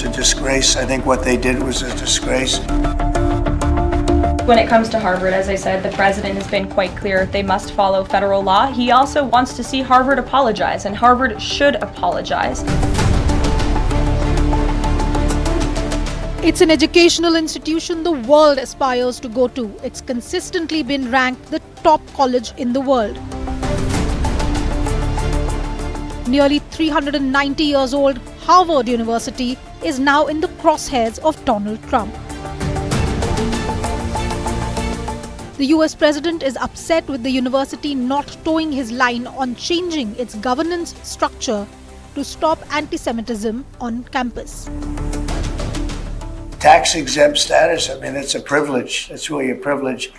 it's a disgrace. I think what they did was a disgrace. When it comes to Harvard, as I said, the president has been quite clear they must follow federal law. He also wants to see Harvard apologize, and Harvard should apologize. It's an educational institution the world aspires to go to. It's consistently been ranked the top college in the world. Nearly 390 years old, Harvard University is now in the crosshairs of Donald Trump. The US president is upset with the university not toeing his line on changing its governance structure to stop anti-Semitism on campus. Tax-exempt status, I mean, it's a privilege. It's really a privilege.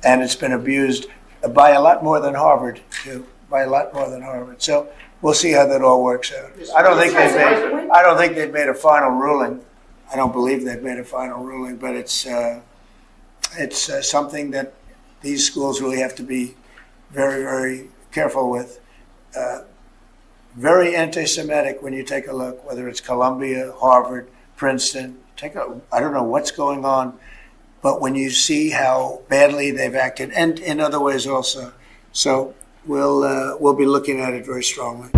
And it's been abused by a lot more than Harvard, too. By a lot more than Harvard. So we'll see how that all works out. I don't think they've made a final ruling. I don't believe they've made a final ruling, but it's something that these schools really have to be very, very careful with. Very anti-Semitic when you take a look, whether it's Columbia, Harvard, Princeton. I don't know what's going on, but when you see how badly they've acted, and in other ways also, so we'll be looking at it very strongly.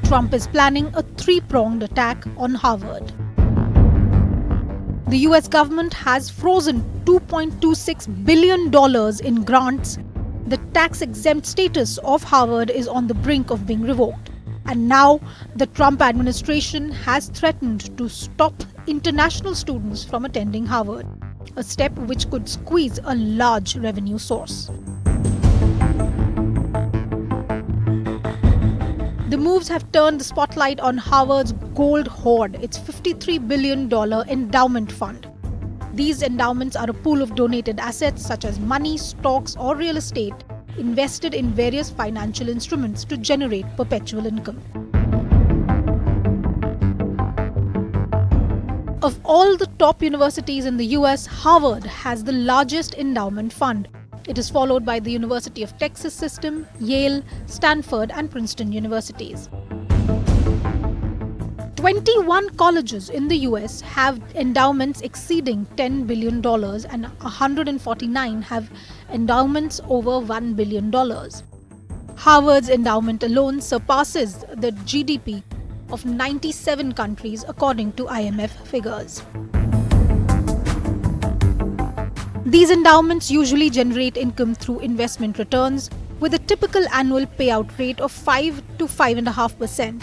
Trump is planning a three-pronged attack on Harvard. The US government has frozen $2.26 billion in grants. The tax-exempt status of Harvard is on the brink of being revoked. And now, the Trump administration has threatened to stop international students from attending Harvard, a step which could squeeze a large revenue source. The moves have turned the spotlight on Harvard's gold hoard, its $53 billion endowment fund. These endowments are a pool of donated assets such as money, stocks, or real estate invested in various financial instruments to generate perpetual income. Of all the top universities in the US, Harvard has the largest endowment fund. It is followed by the University of Texas System, Yale, Stanford, and Princeton universities. 21 colleges in the US have endowments exceeding $10 billion and 149 have endowments over $1 billion. Harvard's endowment alone surpasses the GDP of 97 countries according to IMF figures. These endowments usually generate income through investment returns with a typical annual payout rate of 5 to 5.5%.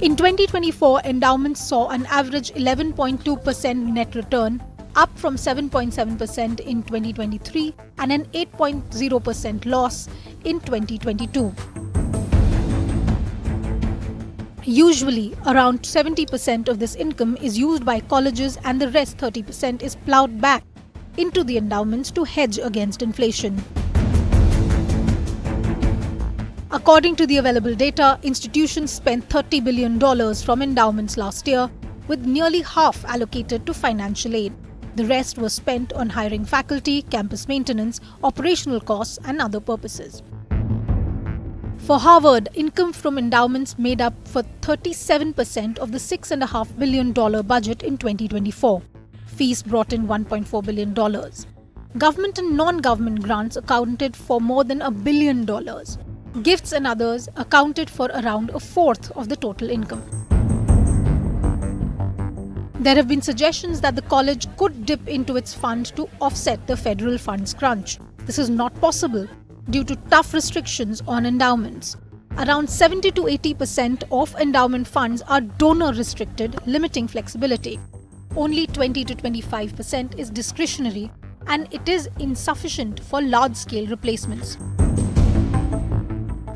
In 2024, endowments saw an average 11.2% net return, up from 7.7% in 2023 and an 8.0% loss in 2022. Usually, around 70% of this income is used by colleges and the rest 30% is plowed back into the endowments to hedge against inflation. According to the available data, institutions spent $30 billion from endowments last year, with nearly half allocated to financial aid. The rest was spent on hiring faculty, campus maintenance, operational costs, and other purposes. For Harvard, income from endowments made up for 37% of the $6.5 billion budget in 2024. Fees brought in $1.4 billion. Government and non-government grants accounted for more than $1 billion. Gifts and others accounted for around a fourth of the total income. There have been suggestions that the college could dip into its fund to offset the federal funds crunch. This is not possible due to tough restrictions on endowments. Around 70 to 80% of endowment funds are donor restricted, limiting flexibility. Only 20 to 25% is discretionary, and it is insufficient for large-scale replacements.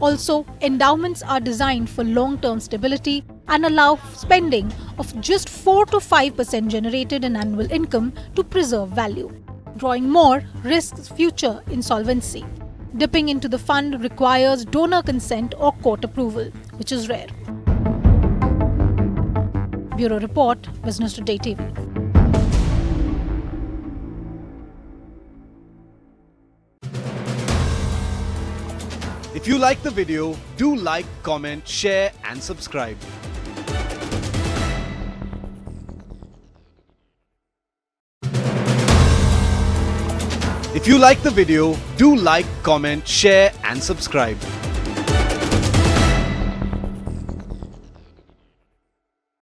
Also, endowments are designed for long-term stability and allow spending of just 4 to 5% generated in annual income to preserve value. Drawing more risks future insolvency. Dipping into the fund requires donor consent or court approval, which is rare. Bureau Report, Business Today TV. If you like the video, do like, comment, share and subscribe. If you like the video, do like, comment, share and subscribe.